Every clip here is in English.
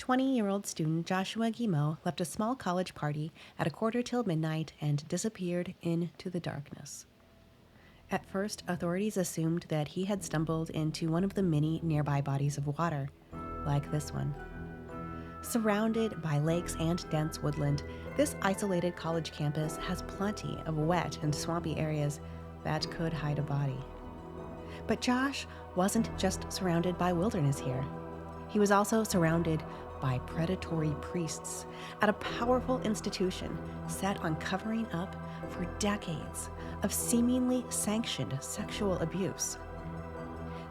20-year-old student Joshua Guimond left a small college party at a quarter till midnight and disappeared into the darkness. At first, authorities assumed that he had stumbled into one of the many nearby bodies of water, like this one. Surrounded by lakes and dense woodland, this isolated college campus has plenty of wet and swampy areas that could hide a body. But Josh wasn't just surrounded by wilderness here. He was also surrounded by predatory priests at a powerful institution set on covering up for decades of seemingly sanctioned sexual abuse.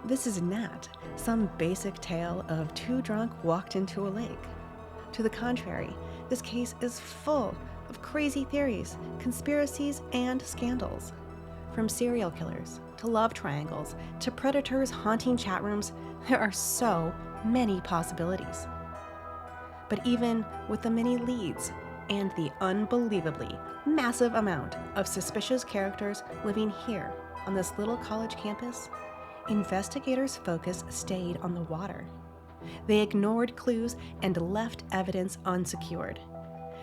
This is not some basic tale of two drunk walked into a lake. To the contrary, this case is full of crazy theories, conspiracies, and scandals. From serial killers to love triangles to predators haunting chat rooms, there are so many possibilities. But even with the many leads and the unbelievably massive amount of suspicious characters living here on this little college campus, investigators' focus stayed on the water. They ignored clues and left evidence unsecured.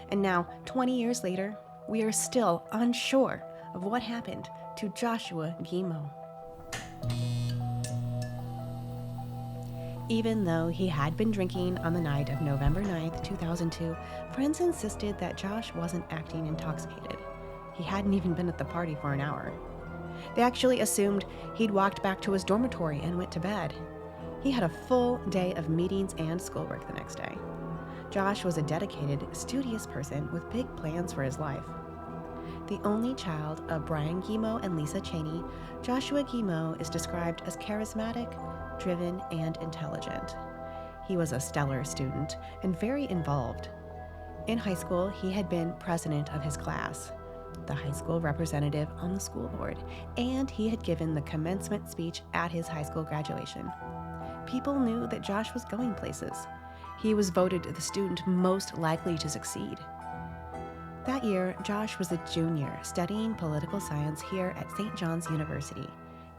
And now, 20 years later, we are still unsure of what happened to Joshua Guimond. Even though he had been drinking on the night of November 9th, 2002, friends insisted that Josh wasn't acting intoxicated. He hadn't even been at the party for an hour. They actually assumed he'd walked back to his dormitory and went to bed. He had a full day of meetings and schoolwork the next day. Josh was a dedicated, studious person with big plans for his life. The only child of Brian Guimond and Lisa Cheney, Joshua Guimond is described as charismatic, driven, and intelligent. He was a stellar student and very involved. In high school, he had been president of his class, the high school representative on the school board, and he had given the commencement speech at his high school graduation. People knew that Josh was going places. He was voted the student most likely to succeed. That year, Josh was a junior studying political science here at St. John's University,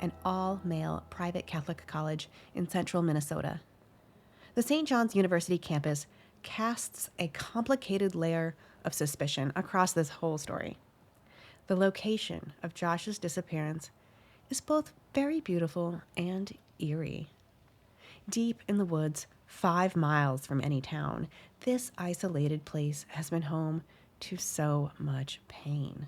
an all-male private Catholic college in central Minnesota. The St. John's University campus casts a complicated layer of suspicion across this whole story. The location of Josh's disappearance is both very beautiful and eerie. Deep in the woods, 5 miles from any town, this isolated place has been home to so much pain.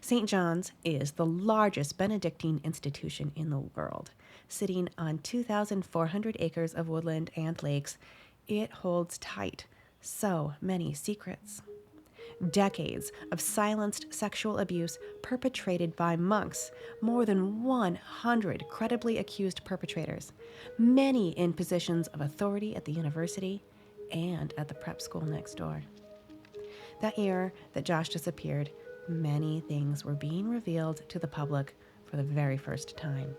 St. John's is the largest Benedictine institution in the world. Sitting on 2,400 acres of woodland and lakes, it holds tight so many secrets. Decades of silenced sexual abuse perpetrated by monks, more than 100 credibly accused perpetrators, many in positions of authority at the university and at the prep school next door. That year that Josh disappeared, many things were being revealed to the public for the very first time.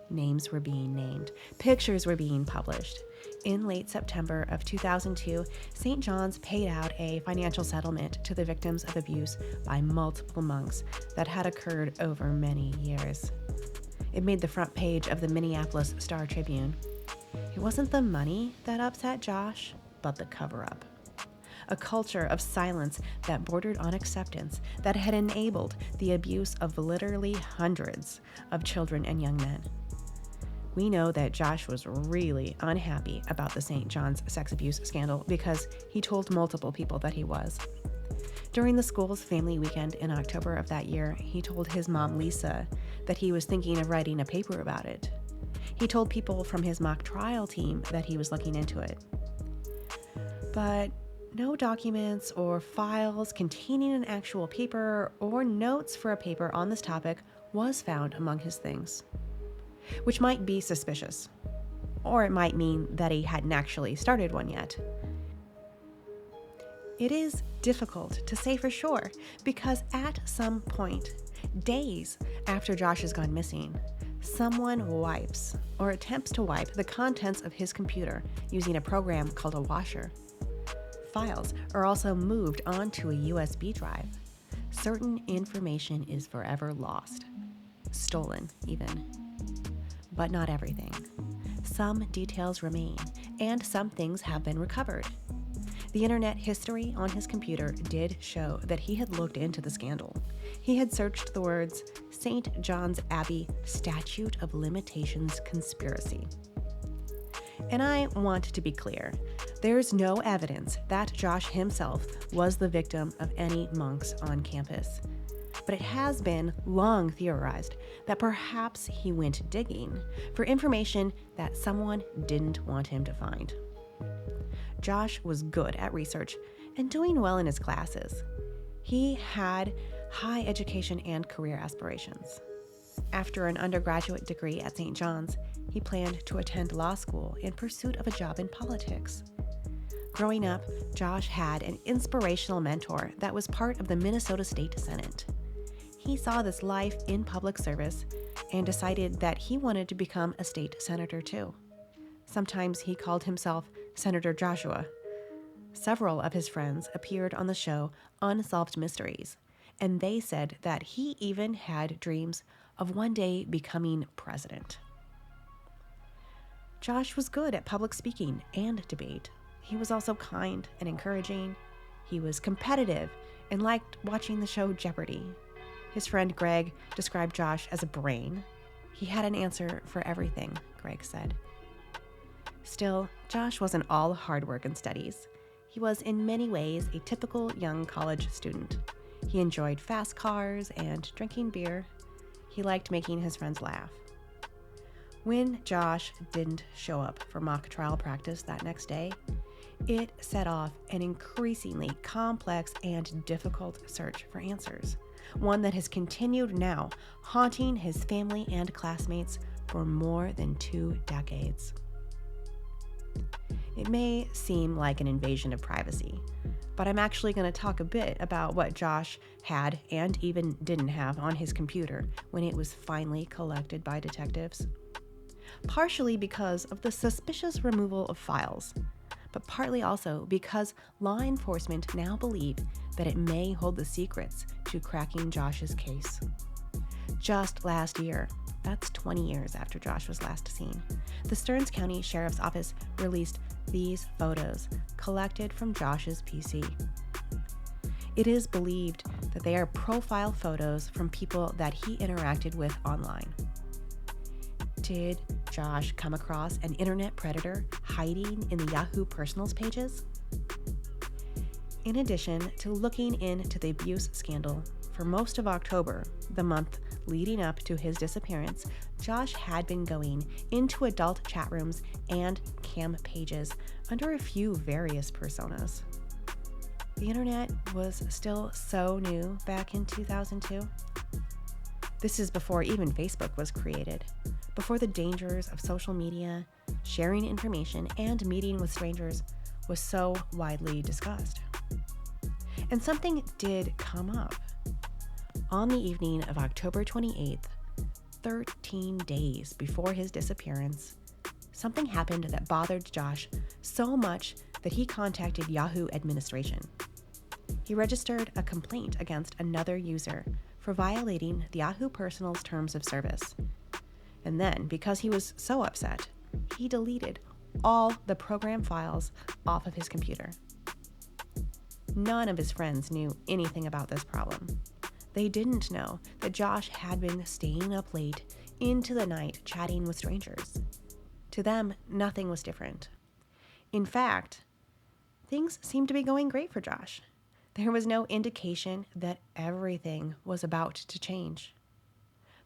Names were being named. Pictures were being published. In late September of 2002, St. John's paid out a financial settlement to the victims of abuse by multiple monks that had occurred over many years. It made the front page of the Minneapolis Star-Tribune. It wasn't the money that upset Josh, but the cover-up. A culture of silence that bordered on acceptance that had enabled the abuse of literally hundreds of children and young men. We know that Josh was really unhappy about the St. John's sex abuse scandal because he told multiple people that he was. During the school's family weekend in October of that year, he told his mom, Lisa, that he was thinking of writing a paper about it. He told people from his mock trial team that he was looking into it. But no documents or files containing an actual paper or notes for a paper on this topic was found among his things, which might be suspicious, or it might mean that he hadn't actually started one yet. It is difficult to say for sure because at some point, days after Josh has gone missing, someone wipes or attempts to wipe the contents of his computer using a program called a washer. Files are also moved onto a USB drive. Certain information is forever lost, stolen even. But not everything. some details remain, and some things have been recovered. The internet history on his computer did show that he had looked into the scandal. He had searched the words St. John's Abbey Statute of Limitations Conspiracy. And I want to be clear, there's no evidence that Josh himself was the victim of any monks on campus. But it has been long theorized that perhaps he went digging for information that someone didn't want him to find. Josh was good at research and doing well in his classes. He had high education and career aspirations. After an undergraduate degree at St. John's, he planned to attend law school in pursuit of a job in politics. Growing up, Josh had an inspirational mentor that was part of the Minnesota State Senate. He saw this life in public service and decided that he wanted to become a state senator too. Sometimes he called himself Senator Joshua. Several of his friends appeared on the show Unsolved Mysteries, and they said that he even had dreams of one day becoming president. Josh was good at public speaking and debate. He was also kind and encouraging. He was competitive and liked watching the show Jeopardy! His friend Greg described Josh as a brain. He had an answer for everything, Greg said. Still, Josh wasn't all hard work and studies. He was in many ways a typical young college student. He enjoyed fast cars and drinking beer. He liked making his friends laugh. When Josh didn't show up for mock trial practice that next day, it set off an increasingly complex and difficult search for answers, one that has continued now, haunting his family and classmates for more than 2 decades. It may seem like an invasion of privacy, but I'm actually going to talk a bit about what Josh had and even didn't have on his computer when it was finally collected by detectives. Partially because of the suspicious removal of files, but partly also because law enforcement now believe that it may hold the secrets to cracking Josh's case. Just last year, that's 20 years after Josh was last seen, the Stearns County Sheriff's Office released these photos collected from Josh's PC. It is believed that they are profile photos from people that he interacted with online. Did Josh come across an internet predator hiding in the Yahoo Personals pages? In addition to looking into the abuse scandal, for most of October, the month leading up to his disappearance, Josh had been going into adult chat rooms and cam pages under a few various personas. The internet was still so new back in 2002. This is before even Facebook was created, before the dangers of social media, sharing information, and meeting with strangers was so widely discussed. And something did come up. On the evening of October 28th, 13 days before his disappearance, something happened that bothered Josh so much that he contacted Yahoo administration. He registered a complaint against another user for violating the Yahoo Personals terms of service. And then, because he was so upset, he deleted all the program files off of his computer. None of his friends knew anything about this problem. They didn't know that Josh had been staying up late into the night chatting with strangers. To them, nothing was different. In fact, things seemed to be going great for Josh. There was no indication that everything was about to change.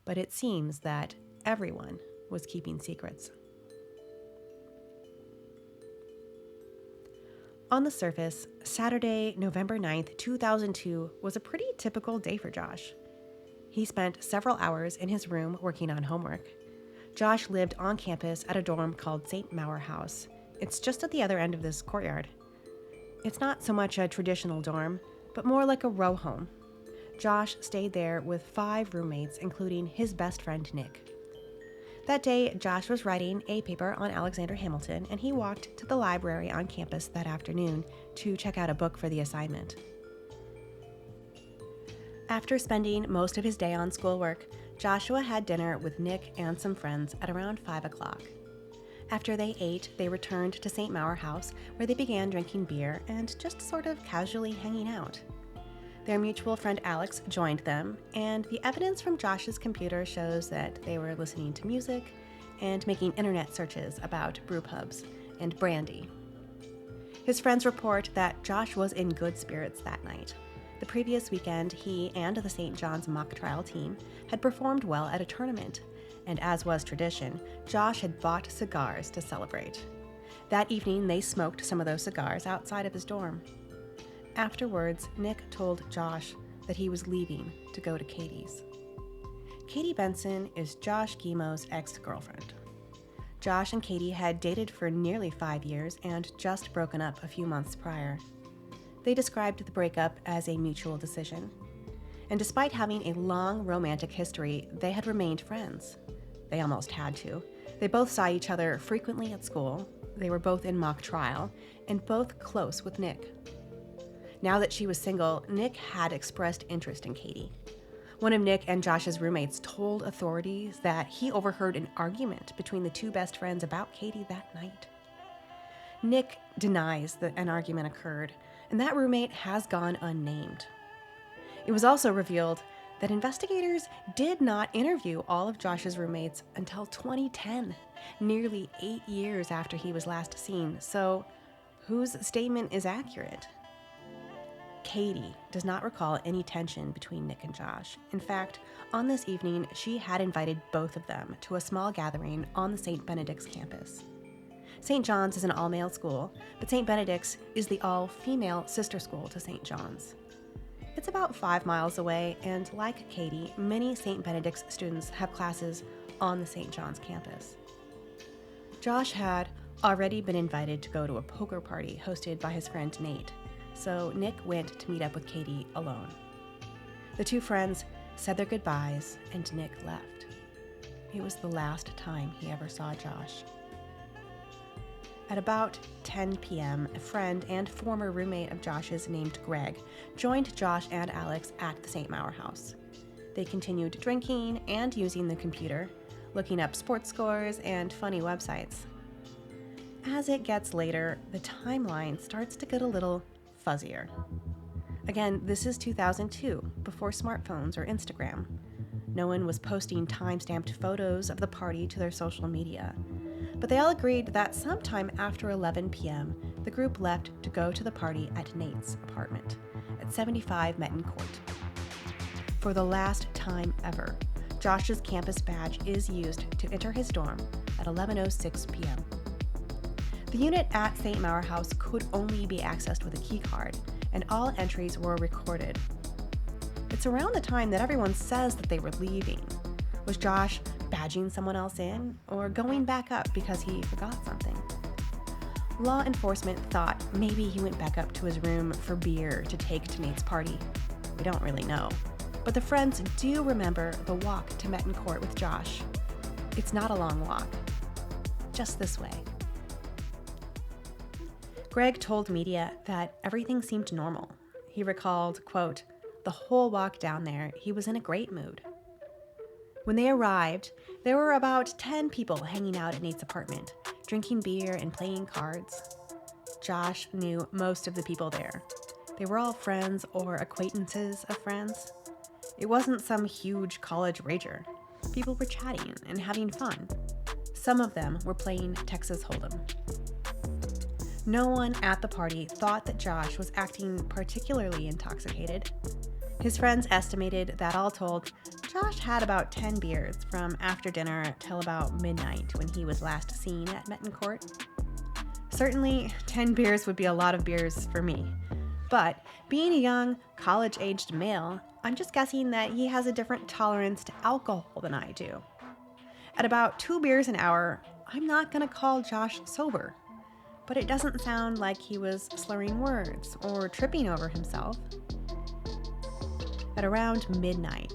But it seems that everyone was keeping secrets. On the surface, Saturday, November 9th, 2002 was a pretty typical day for Josh. He spent several hours in his room working on homework. Josh lived on campus at a dorm called Saint Maur House. It's just at the other end of this courtyard. It's not so much a traditional dorm, but more like a row home. Josh stayed there with 5 roommates, including his best friend, Nick. That day, Josh was writing a paper on Alexander Hamilton, and he walked to the library on campus that afternoon to check out a book for the assignment. After spending most of his day on schoolwork, Joshua had dinner with Nick and some friends at around 5 o'clock. After they ate, they returned to Saint Maur House, where they began drinking beer and just sort of casually hanging out. Their mutual friend Alex joined them, and the evidence from Josh's computer shows that they were listening to music and making internet searches about brew pubs and brandy. His friends report that Josh was in good spirits that night. The previous weekend, he and the St. John's mock trial team had performed well at a tournament, and as was tradition, Josh had bought cigars to celebrate. That evening, they smoked some of those cigars outside of his dorm. Afterwards, Nick told Josh that he was leaving to go to Katie's. Katie Benson is Josh Guimond's ex-girlfriend. Josh and Katie had dated for nearly 5 years and just broken up a few months prior. They described the breakup as a mutual decision. And despite having a long romantic history, they had remained friends. They almost had to. They both saw each other frequently at school. They were both in mock trial, and both close with Nick. Now that she was single, Nick had expressed interest in Katie. One of Nick and Josh's roommates told authorities that he overheard an argument between the two best friends about Katie that night. Nick denies that an argument occurred, and that roommate has gone unnamed. It was also revealed that investigators did not interview all of Josh's roommates until 2010, nearly 8 years after he was last seen, so whose statement is accurate? Katie does not recall any tension between Nick and Josh. In fact, on this evening, she had invited both of them to a small gathering on the St. Benedict's campus. St. John's is an all-male school, but St. Benedict's is the all-female sister school to St. John's. It's about 5 miles away, and like Katie, many St. Benedict's students have classes on the St. John's campus. Josh had already been invited to go to a poker party hosted by his friend Nate, so Nick went to meet up with Katie alone. The two friends said their goodbyes, and Nick left. It was the last time he ever saw Josh. At about 10 p.m., a friend and former roommate of Josh's named Greg joined Josh and Alex at the Saint Maur House. They continued drinking and using the computer, looking up sports scores and funny websites. As it gets later, the timeline starts to get a little fuzzier. Again, this is 2002, before smartphones or Instagram. No one was posting time-stamped photos of the party to their social media. But they all agreed that sometime after 11 p.m., the group left to go to the party at Nate's apartment at 75 Metten Court. For the last time ever, Josh's campus badge is used to enter his dorm at 11:06 p.m. The unit at Saint Maur House could only be accessed with a key card, and all entries were recorded. It's around the time that everyone says that they were leaving. Was Josh badging someone else in, or going back up because he forgot something? Law enforcement thought maybe he went back up to his room for beer to take to Nate's party. We don't really know. But the friends do remember the walk to Metten Court with Josh. It's not a long walk. Just this way. Greg told media that everything seemed normal. He recalled, quote, "The whole walk down there, he was in a great mood." When they arrived, there were about 10 people hanging out at Nate's apartment, drinking beer and playing cards. Josh knew most of the people there. They were all friends or acquaintances of friends. It wasn't some huge college rager. People were chatting and having fun. Some of them were playing Texas Hold'em. No one at the party thought that Josh was acting particularly intoxicated. His friends estimated that all told, Josh had about 10 beers from after dinner till about midnight when he was last seen at Metten Court. Certainly, 10 beers would be a lot of beers for me. But being a young, college-aged male, I'm just guessing that he has a different tolerance to alcohol than I do. At about 2 beers an hour, I'm not going to call Josh sober. But it doesn't sound like he was slurring words or tripping over himself. At around midnight,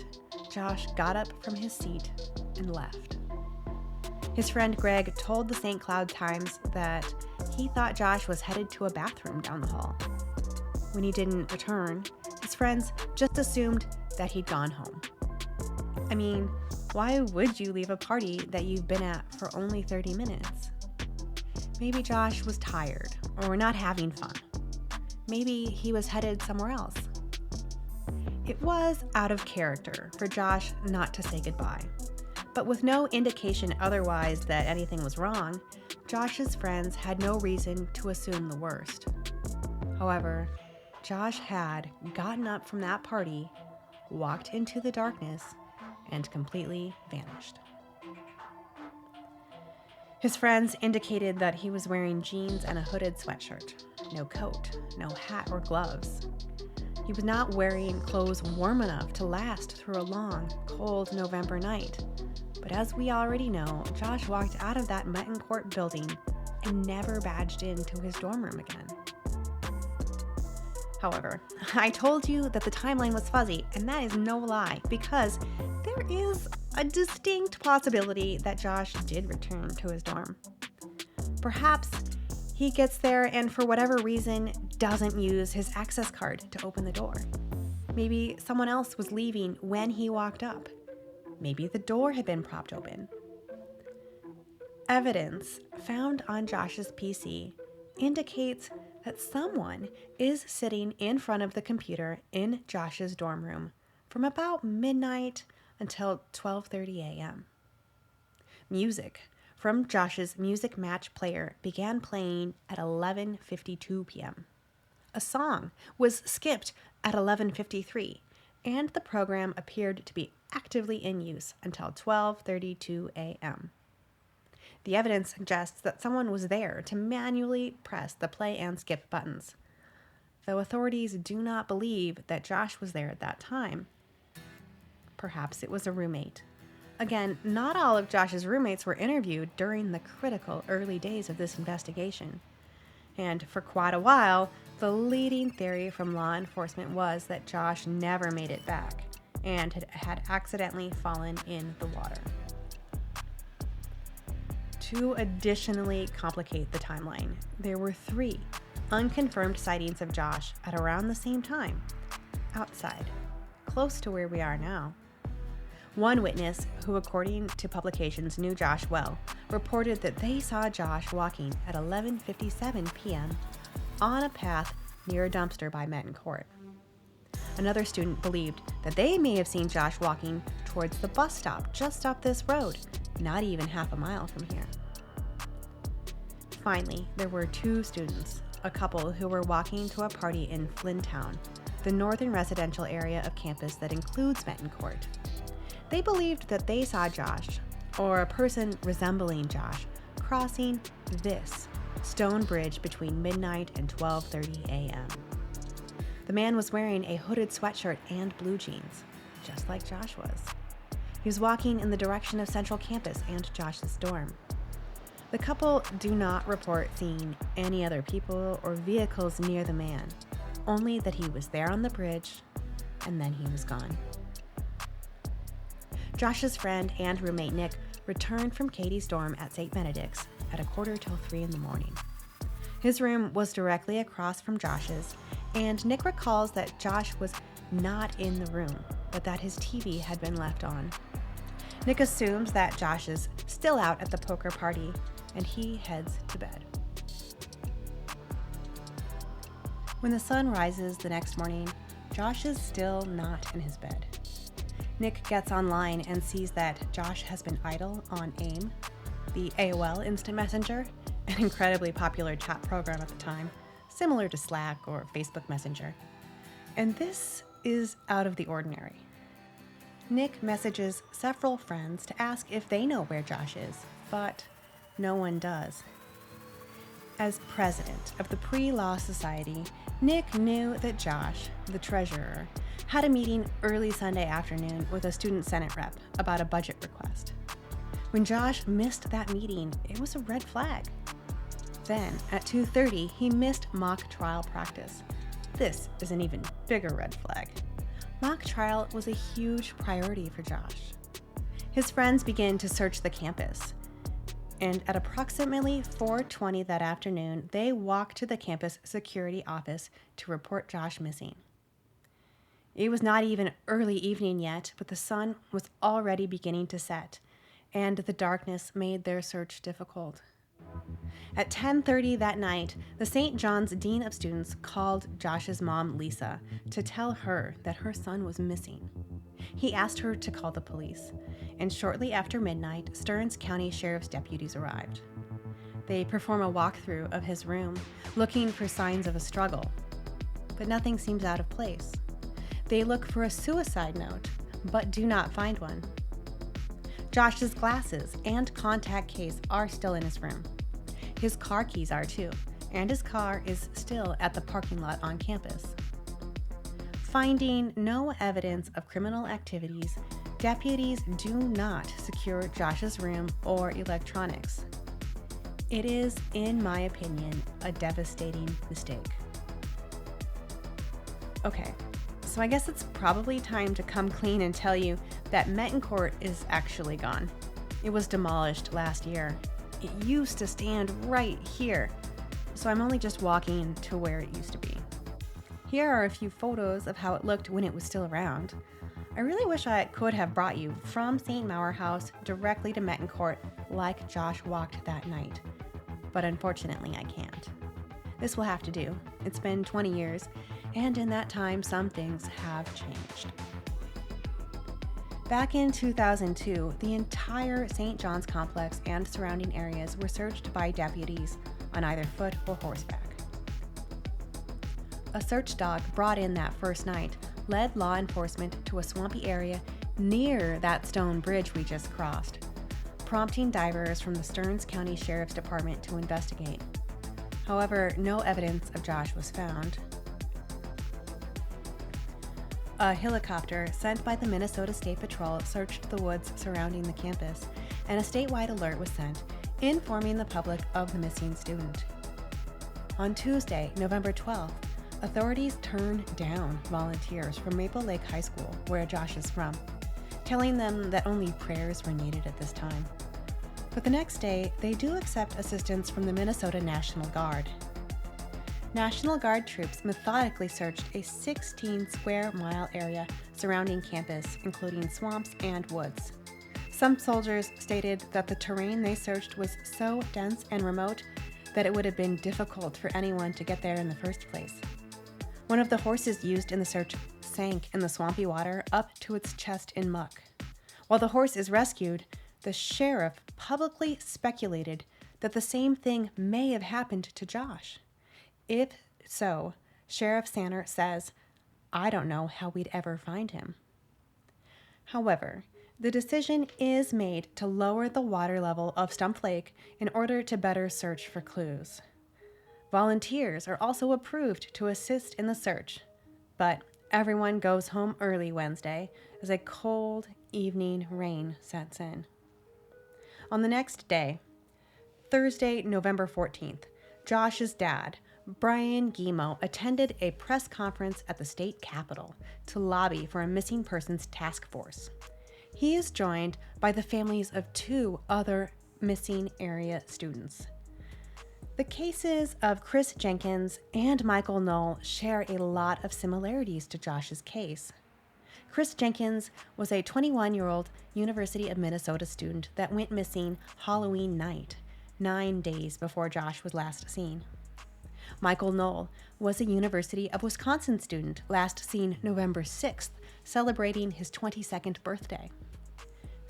Josh got up from his seat and left. His friend Greg told the St. Cloud Times that he thought Josh was headed to a bathroom down the hall. When he didn't return, his friends just assumed that he'd gone home. I mean, why would you leave a party that you've been at for only 30 minutes? Maybe Josh was tired or not having fun. Maybe he was headed somewhere else. It was out of character for Josh not to say goodbye. But with no indication otherwise that anything was wrong, Josh's friends had no reason to assume the worst. However, Josh had gotten up from that party, walked into the darkness, and completely vanished. His friends indicated that he was wearing jeans and a hooded sweatshirt, no coat, no hat or gloves. He was not wearing clothes warm enough to last through a long, cold November night. But as we already know, Josh walked out of that Metten Court building and never badged into his dorm room again. However, I told you that the timeline was fuzzy, and that is no lie, because there is a distinct possibility that Josh did return to his dorm. Perhaps he gets there and for whatever reason doesn't use his access card to open the door. Maybe someone else was leaving when he walked up. Maybe the door had been propped open. Evidence found on Josh's PC indicates that someone is sitting in front of the computer in Josh's dorm room from about midnight until 12:30 a.m. Music from Josh's music match player began playing at 11:52 p.m. A song was skipped at 11:53, and the program appeared to be actively in use until 12:32 a.m. The evidence suggests that someone was there to manually press the play and skip buttons, though authorities do not believe that Josh was there at that time. Perhaps it was a roommate. Again, not all of Josh's roommates were interviewed during the critical early days of this investigation. And for quite a while, the leading theory from law enforcement was that Josh never made it back and had accidentally fallen in the water. To additionally complicate the timeline, there were 3 unconfirmed sightings of Josh at around the same time, outside, close to where we are now. One witness, who according to publications knew Josh well, reported that they saw Josh walking at 11:57 p.m. on a path near a dumpster by Metten Court. Another student believed that they may have seen Josh walking towards the bus stop just up this road, not even half a mile from here. Finally, there were 2 students, a couple who were walking to a party in Flyntown, the northern residential area of campus that includes Metten Court. They believed that they saw Josh, or a person resembling Josh, crossing this stone bridge between midnight and 12:30 a.m. The man was wearing a hooded sweatshirt and blue jeans, just like Josh was. He was walking in the direction of Central Campus and Josh's dorm. The couple do not report seeing any other people or vehicles near the man, only that he was there on the bridge and then he was gone. Josh's friend and roommate Nick returned from Katie's dorm at St. Benedict's at 2:45 in the morning. His room was directly across from Josh's, and Nick recalls that Josh was not in the room, but that his TV had been left on. Nick assumes that Josh is still out at the poker party, and he heads to bed. When the sun rises the next morning, Josh is still not in his bed. Nick gets online and sees that Josh has been idle on AIM, the AOL Instant Messenger, an incredibly popular chat program at the time, similar to Slack or Facebook Messenger. And this is out of the ordinary. Nick messages several friends to ask if they know where Josh is, but no one does. As president of the Pre-Law Society, Nick knew that Josh, the treasurer, had a meeting early Sunday afternoon with a student senate rep about a budget request. When Josh missed that meeting, it was a red flag. Then, at 2:30, he missed mock trial practice. This is an even bigger red flag. Mock trial was a huge priority for Josh. His friends began to search the campus, and at approximately 4:20 that afternoon, they walked to the campus security office to report Josh missing. It was not even early evening yet, but the sun was already beginning to set, and the darkness made their search difficult. At 10:30 that night, the St. John's Dean of Students called Josh's mom, Lisa, to tell her that her son was missing. He asked her to call the police, and shortly after midnight, Stearns County Sheriff's deputies arrived. They perform a walkthrough of his room, looking for signs of a struggle, but nothing seems out of place. They look for a suicide note, but do not find one. Josh's glasses and contact case are still in his room. His car keys are too, and his car is still at the parking lot on campus. Finding no evidence of criminal activities, deputies do not secure Josh's room or electronics. It is, in my opinion, a devastating mistake. Okay, so I guess it's probably time to come clean and tell you that Metten Court is actually gone. It was demolished last year. It used to stand right here, so I'm only just walking to where it used to be. Here are a few photos of how it looked when it was still around. I really wish I could have brought you from Saint Maur House directly to Metten Court like Josh walked that night, but unfortunately I can't. This will have to do. It's been 20 years, and in that time some things have changed. Back in 2002, the entire St. John's complex and surrounding areas were searched by deputies on either foot or horseback. A search dog brought in that first night led law enforcement to a swampy area near that stone bridge we just crossed, prompting divers from the Stearns County Sheriff's Department to investigate. However, no evidence of Josh was found. A helicopter sent by the Minnesota State Patrol searched the woods surrounding the campus, and a statewide alert was sent, informing the public of the missing student. On Tuesday, November 12th, authorities turned down volunteers from Maple Lake High School, where Josh is from, telling them that only prayers were needed at this time. But the next day, they do accept assistance from the Minnesota National Guard. National Guard troops methodically searched a 16-square-mile area surrounding campus, including swamps and woods. Some soldiers stated that the terrain they searched was so dense and remote that it would have been difficult for anyone to get there in the first place. One of the horses used in the search sank in the swampy water up to its chest in muck. While the horse is rescued, the sheriff publicly speculated that the same thing may have happened to Josh. If so, Sheriff Sanner says, "I don't know how we'd ever find him." However, the decision is made to lower the water level of Stump Lake in order to better search for clues. Volunteers are also approved to assist in the search, but everyone goes home early Wednesday as a cold evening rain sets in. On the next day, Thursday, November 14th, Josh's dad, Brian Guimond, attended a press conference at the state capitol to lobby for a missing persons task force. He is joined by the families of 2 other missing area students. The cases of Chris Jenkins and Michael Knoll share a lot of similarities to Josh's case. Chris Jenkins was a 21-year-old University of Minnesota student that went missing Halloween night, 9 days before Josh was last seen. Michael Knoll was a University of Wisconsin student last seen November 6th, celebrating his 22nd birthday.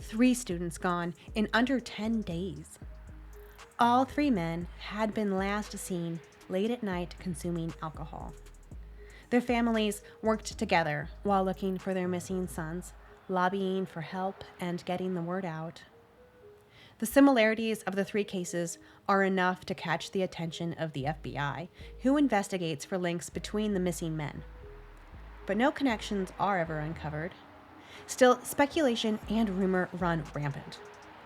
3 students gone in under 10 days. All 3 men had been last seen late at night consuming alcohol. Their families worked together while looking for their missing sons, lobbying for help and getting the word out. The similarities of the 3 cases are enough to catch the attention of the FBI, who investigates for links between the missing men. But no connections are ever uncovered. Still, speculation and rumor run rampant.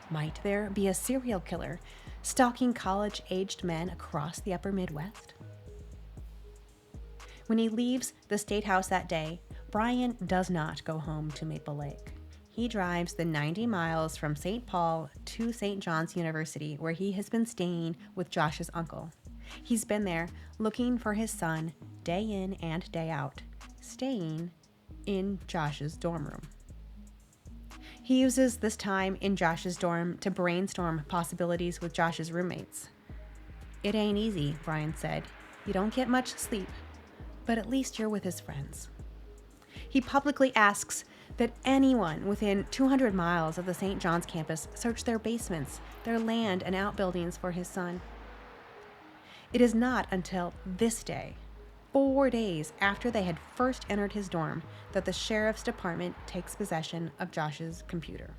Might there be a serial killer stalking college-aged men across the upper Midwest? When he leaves the State House that day, Brian does not go home to Maple Lake. He drives the 90 miles from St. Paul to St. John's University, where he has been staying with Josh's uncle. He's been there looking for his son day in and day out, staying in Josh's dorm room. He uses this time in Josh's dorm to brainstorm possibilities with Josh's roommates. "It ain't easy," Brian said. "You don't get much sleep, but at least you're with his friends." He publicly asks that anyone within 200 miles of the St. John's campus search their basements, their land, and outbuildings for his son. It is not until this day, 4 days after they had first entered his dorm, that the sheriff's department takes possession of Josh's computer.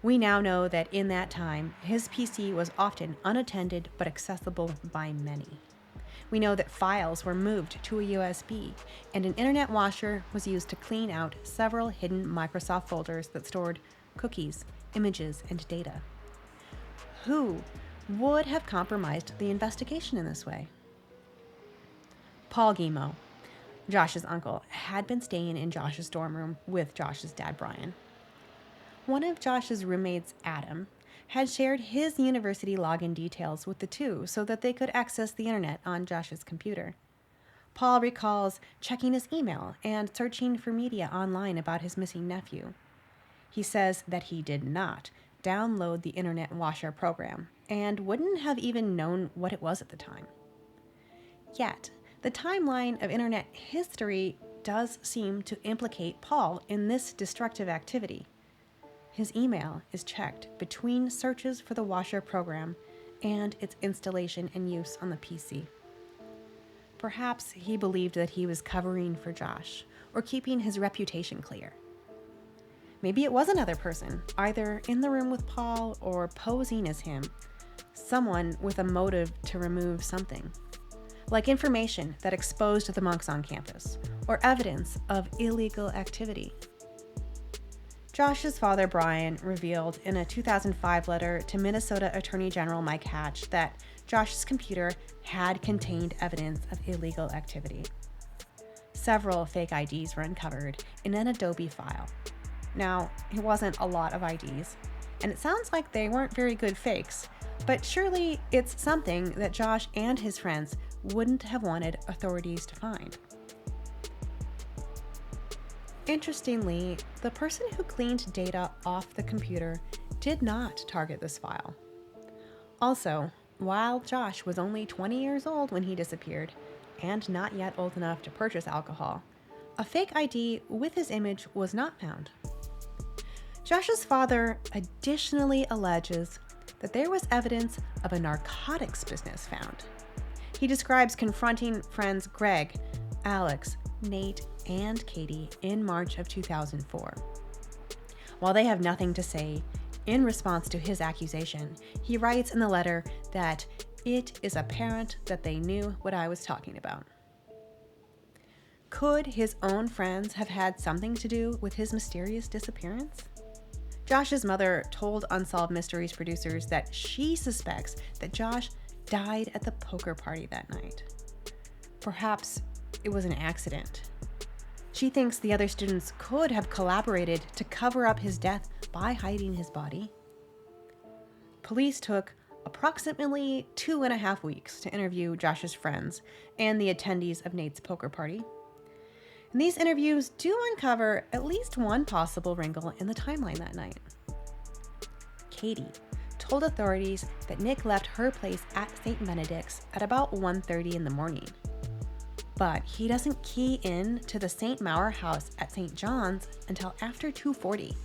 We now know that in that time, his PC was often unattended but accessible by many. We know that files were moved to a USB, and an internet washer was used to clean out several hidden Microsoft folders that stored cookies, images, and data. Who would have compromised the investigation in this way? Paul Guimond, Josh's uncle, had been staying in Josh's dorm room with Josh's dad, Brian. One of Josh's roommates, Adam, had shared his university login details with the two so that they could access the internet on Josh's computer. Paul recalls checking his email and searching for media online about his missing nephew. He says that he did not download the Internet Washer program and wouldn't have even known what it was at the time. Yet, the timeline of internet history does seem to implicate Paul in this destructive activity. His email is checked between searches for the Washer program and its installation and use on the PC. Perhaps he believed that he was covering for Josh or keeping his reputation clear. Maybe it was another person, either in the room with Paul or posing as him, someone with a motive to remove something, like information that exposed the monks on campus or evidence of illegal activity. Josh's father, Brian, revealed in a 2005 letter to Minnesota Attorney General Mike Hatch that Josh's computer had contained evidence of illegal activity. Several fake IDs were uncovered in an Adobe file. Now, it wasn't a lot of IDs, and it sounds like they weren't very good fakes, but surely it's something that Josh and his friends wouldn't have wanted authorities to find. Interestingly, the person who cleaned data off the computer did not target this file. Also, while Josh was only 20 years old when he disappeared, and not yet old enough to purchase alcohol, a fake ID with his image was not found. Josh's father additionally alleges that there was evidence of a narcotics business found. He describes confronting friends Greg, Alex, Nate, and Katie in March of 2004. While they have nothing to say in response to his accusation, he writes in the letter that it is apparent that they knew what I was talking about. Could his own friends have had something to do with his mysterious disappearance? Josh's mother told Unsolved Mysteries producers that she suspects that Josh died at the poker party that night. Perhaps it was an accident. She thinks the other students could have collaborated to cover up his death by hiding his body. Police took approximately 2.5 weeks to interview Josh's friends and the attendees of Nate's poker party. And these interviews do uncover at least one possible wrinkle in the timeline that night. Katie told authorities that Nick left her place at St. Benedict's at about 1:30 in the morning. But he doesn't key in to the Saint Maur House at St. John's until after 2:40,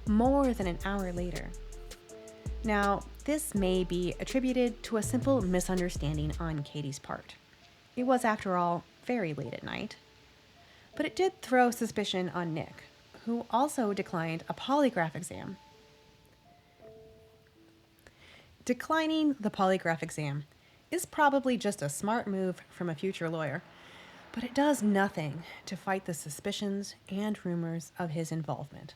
more than an hour later. Now, this may be attributed to a simple misunderstanding on Katie's part. It was, after all, very late at night. But it did throw suspicion on Nick, who also declined a polygraph exam. Declining the polygraph exam is probably just a smart move from a future lawyer, but it does nothing to fight the suspicions and rumors of his involvement.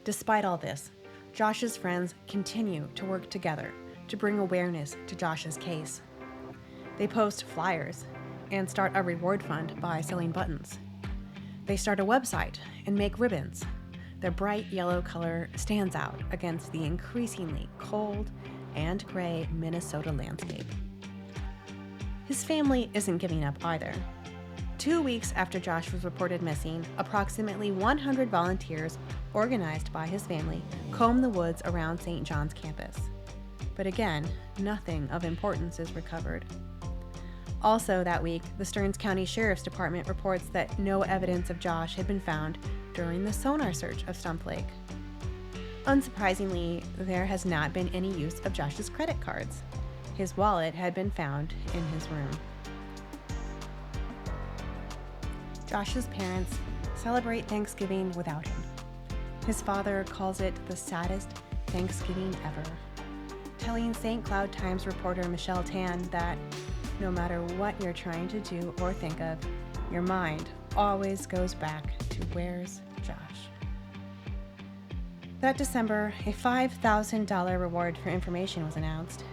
Despite all this, Josh's friends continue to work together to bring awareness to Josh's case. They post flyers and start a reward fund by selling buttons. They start a website and make ribbons. Their bright yellow color stands out against the increasingly cold and gray Minnesota landscape. His family isn't giving up either. 2 weeks after Josh was reported missing, approximately 100 volunteers organized by his family combed the woods around St. John's campus. But again, nothing of importance is recovered. Also that week, the Stearns County Sheriff's Department reports that no evidence of Josh had been found during the sonar search of Stump Lake. Unsurprisingly, there has not been any use of Josh's credit cards. His wallet had been found in his room. Josh's parents celebrate Thanksgiving without him. His father calls it the saddest Thanksgiving ever, telling St. Cloud Times reporter Michelle Tan that no matter what you're trying to do or think of, your mind always goes back to where's Josh. That December, a $5,000 reward for information was announced.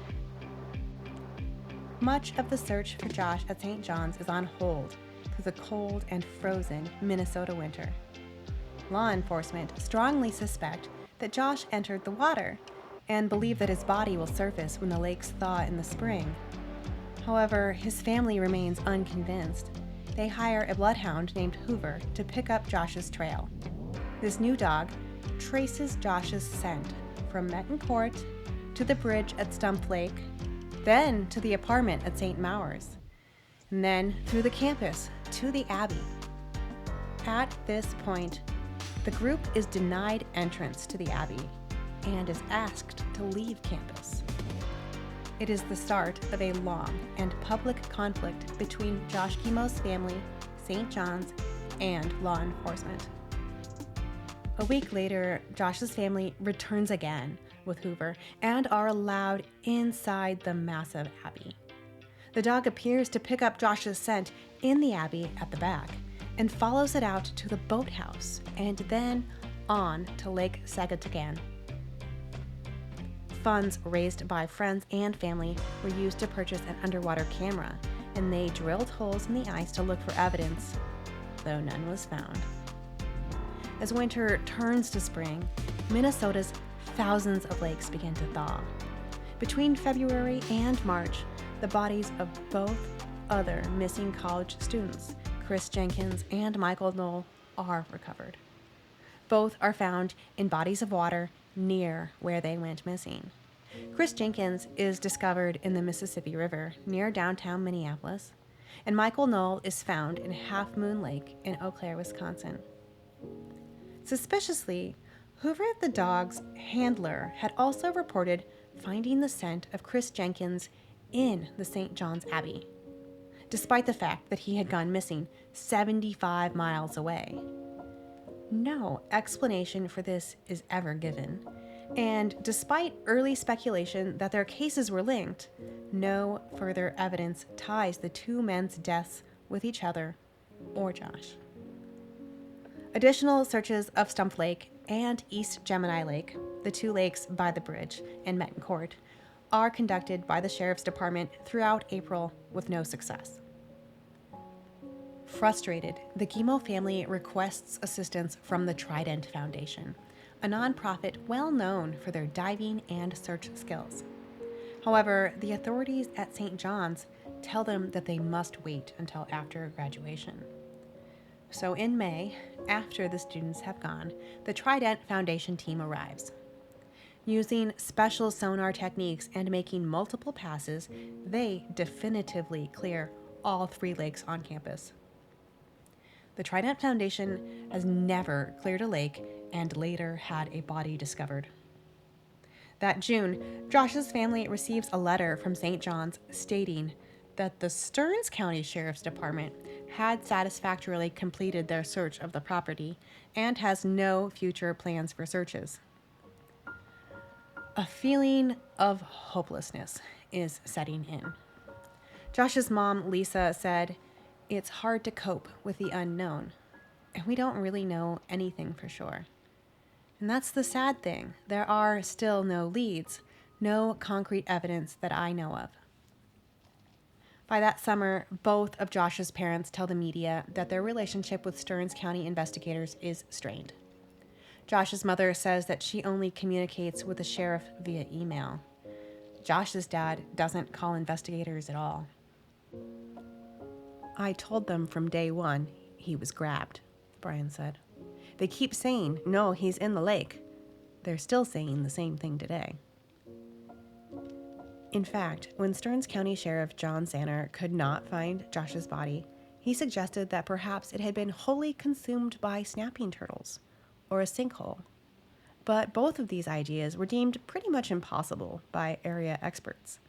Much of the search for Josh at St. John's is on hold through the cold and frozen Minnesota winter. Law enforcement strongly suspect that Josh entered the water and believe that his body will surface when the lakes thaw in the spring. However, his family remains unconvinced. They hire a bloodhound named Hoover to pick up Josh's trail. This new dog traces Josh's scent from Metten Court to the bridge at Stump Lake, then to the apartment at Saint Maur's, and then through the campus to the Abbey. At this point, the group is denied entrance to the Abbey and is asked to leave campus. It is the start of a long and public conflict between Josh Guimond's family, St. John's, and law enforcement. A week later, Josh's family returns again with Hoover and are allowed inside the massive Abbey. The dog appears to pick up Josh's scent in the Abbey at the back and follows it out to the boathouse and then on to Lake Sagatugan. Funds raised by friends and family were used to purchase an underwater camera, and they drilled holes in the ice to look for evidence, though none was found. As winter turns to spring, Minnesota's thousands of lakes begin to thaw. Between February and March, the bodies of both other missing college students, Chris Jenkins and Michael Knoll, are recovered. Both are found in bodies of water near where they went missing. Chris Jenkins is discovered in the Mississippi River near downtown Minneapolis, and Michael Knoll is found in Half Moon Lake in Eau Claire, Wisconsin. Suspiciously, Hoover the dog's handler had also reported finding the scent of Chris Jenkins in the St. John's Abbey, despite the fact that he had gone missing 75 miles away. No explanation for this is ever given, and despite early speculation that their cases were linked, no further evidence ties the two men's deaths with each other or Josh. Additional searches of Stump Lake and East Gemini Lake, the two lakes by the bridge in Metten Court, are conducted by the Sheriff's Department throughout April with no success. Frustrated, the Guimond family requests assistance from the Trident Foundation, a nonprofit well known for their diving and search skills. However, the authorities at St. John's tell them that they must wait until after graduation. So in May, after the students have gone, the Trident Foundation team arrives. Using special sonar techniques and making multiple passes, they definitively clear all 3 lakes on campus. The Trident Foundation has never cleared a lake and later had a body discovered. That June, Josh's family receives a letter from St. John's stating that the Stearns County Sheriff's Department had satisfactorily completed their search of the property and has no future plans for searches. A feeling of hopelessness is setting in. Josh's mom, Lisa, said, "It's hard to cope with the unknown, and we don't really know anything for sure." And that's the sad thing. There are still no leads, no concrete evidence that I know of. By that summer, both of Josh's parents tell the media that their relationship with Stearns County investigators is strained. Josh's mother says that she only communicates with the sheriff via email. Josh's dad doesn't call investigators at all. "I told them from day one he was grabbed," Brian said. "They keep saying, 'No, he's in the lake.' They're still saying the same thing today." In fact, when Stearns County Sheriff John Sanner could not find Josh's body, he suggested that perhaps it had been wholly consumed by snapping turtles or a sinkhole. But both of these ideas were deemed pretty much impossible by area experts.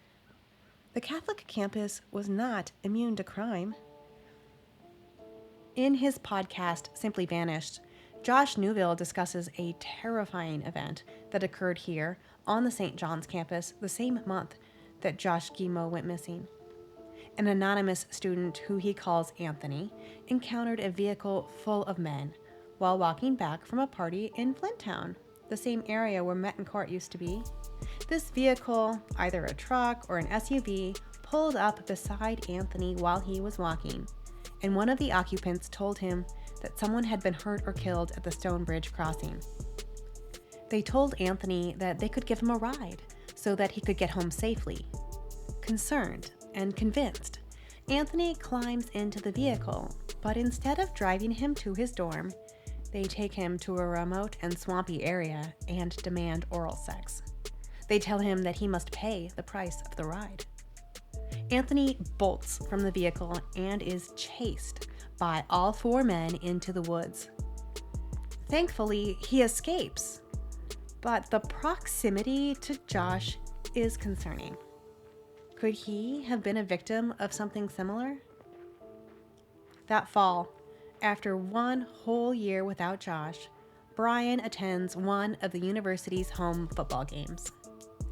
The Catholic campus was not immune to crime. In his podcast, Simply Vanished, Josh Newville discusses a terrifying event that occurred here on the St. John's campus the same month that Josh Guimond went missing. An anonymous student who he calls Anthony encountered a vehicle full of men while walking back from a party in Flinttown, the same area where Metten Court used to be. This vehicle, either a truck or an SUV, pulled up beside Anthony while he was walking, and one of the occupants told him that someone had been hurt or killed at the Stone Bridge crossing. They told Anthony that they could give him a ride so that he could get home safely. Concerned and convinced, Anthony climbs into the vehicle, but instead of driving him to his dorm, they take him to a remote and swampy area and demand oral sex. They tell him that he must pay the price of the ride. Anthony bolts from the vehicle and is chased by all four men into the woods. Thankfully, he escapes, but the proximity to Josh is concerning. Could he have been a victim of something similar? That fall, after one whole year without Josh, Brian attends one of the university's home football games.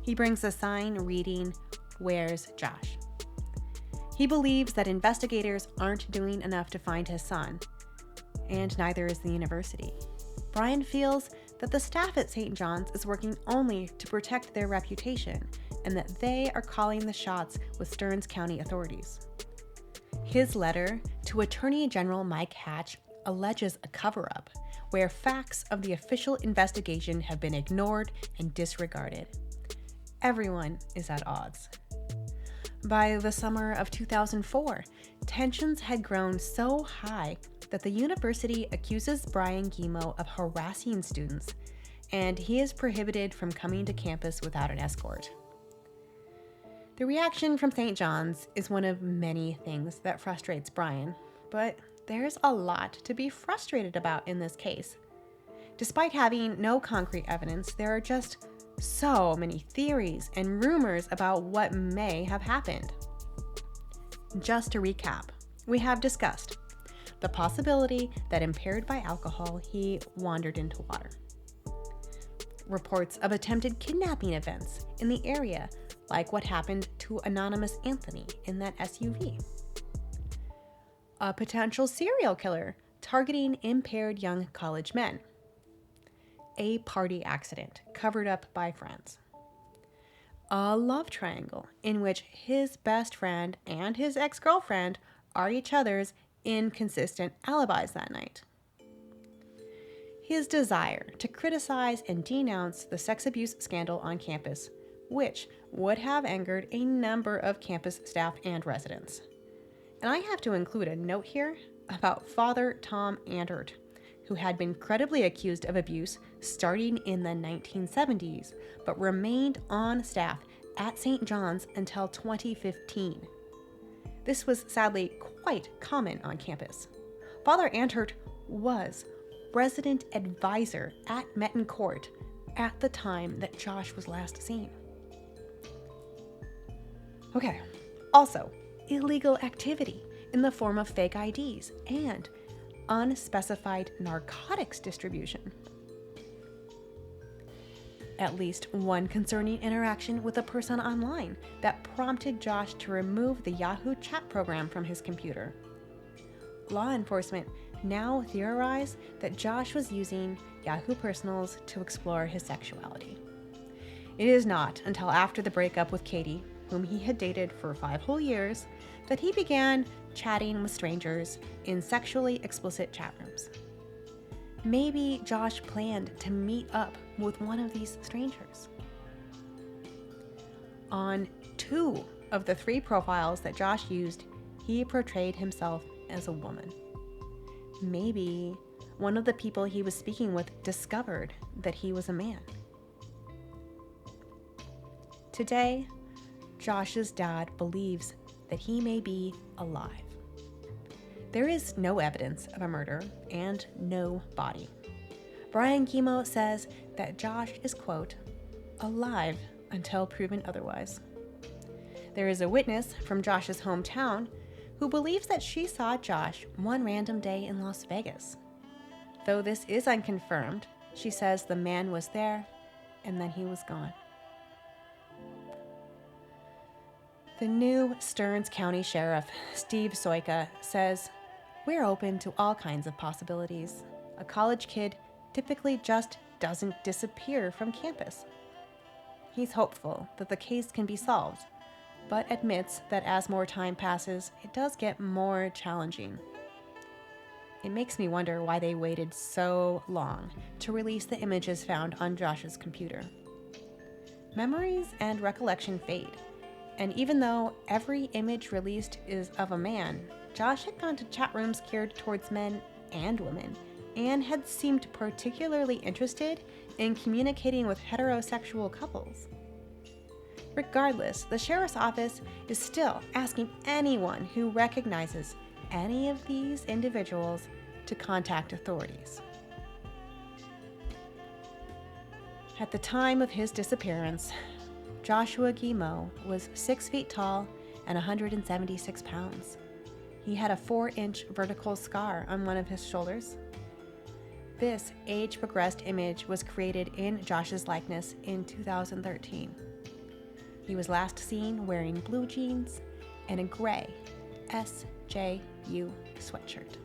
He brings a sign reading, "Where's Josh?" He believes that investigators aren't doing enough to find his son, and neither is the university. Brian feels that the staff at St. John's is working only to protect their reputation and that they are calling the shots with Stearns County authorities. His letter to Attorney General Mike Hatch alleges a cover-up where facts of the official investigation have been ignored and disregarded. Everyone is at odds. By the summer of 2004, tensions had grown so high that the university accuses Brian Guimond of harassing students, and he is prohibited from coming to campus without an escort. The reaction from St. John's is one of many things that frustrates Brian, but there's a lot to be frustrated about in this case. Despite having no concrete evidence, there are just so many theories and rumors about what may have happened. Just to recap, we have discussed the possibility that impaired by alcohol, he wandered into water. Reports of attempted kidnapping events in the area, like what happened to anonymous Anthony in that SUV. A potential serial killer targeting impaired young college men. A party accident covered up by friends. A love triangle in which his best friend and his ex-girlfriend are each other's inconsistent alibis that night. His desire to criticize and denounce the sex abuse scandal on campus, which would have angered a number of campus staff and residents. And I have to include a note here about Father Tom Andert, who had been credibly accused of abuse starting in the 1970s, but remained on staff at St. John's until 2015. This was sadly quite common on campus. Father Andert was resident advisor at Metten Court at the time that Josh was last seen. Okay, also, illegal activity in the form of fake IDs and unspecified narcotics distribution. At least one concerning interaction with a person online that prompted Josh to remove the Yahoo chat program from his computer. Law enforcement now theorize that Josh was using Yahoo Personals to explore his sexuality. It is not until after the breakup with Katie, whom he had dated for 5 whole years, that he began chatting with strangers in sexually explicit chat rooms. Maybe Josh planned to meet up with one of these strangers. On 2 of the 3 profiles that Josh used, he portrayed himself as a woman. Maybe one of the people he was speaking with discovered that he was a man. Today, Josh's dad believes that he may be alive. There is no evidence of a murder and no body. Brian Guimond says that Josh is, quote, alive until proven otherwise. There is a witness from Josh's hometown who believes that she saw Josh one random day in Las Vegas. Though this is unconfirmed, she says the man was there and then he was gone. The new Stearns County Sheriff, Steve Soika, says, "We're open to all kinds of possibilities. A college kid typically just doesn't disappear from campus." He's hopeful that the case can be solved, but admits that as more time passes, it does get more challenging. It makes me wonder why they waited so long to release the images found on Josh's computer. Memories and recollection fade, and even though every image released is of a man, Josh had gone to chat rooms geared towards men and women, and had seemed particularly interested in communicating with heterosexual couples. Regardless, the sheriff's office is still asking anyone who recognizes any of these individuals to contact authorities. At the time of his disappearance, Joshua Guimond was 6 feet tall and 176 pounds. He had a 4-inch vertical scar on one of his shoulders. This age-progressed image was created in Josh's likeness in 2013. He was last seen wearing blue jeans and a gray SJU sweatshirt.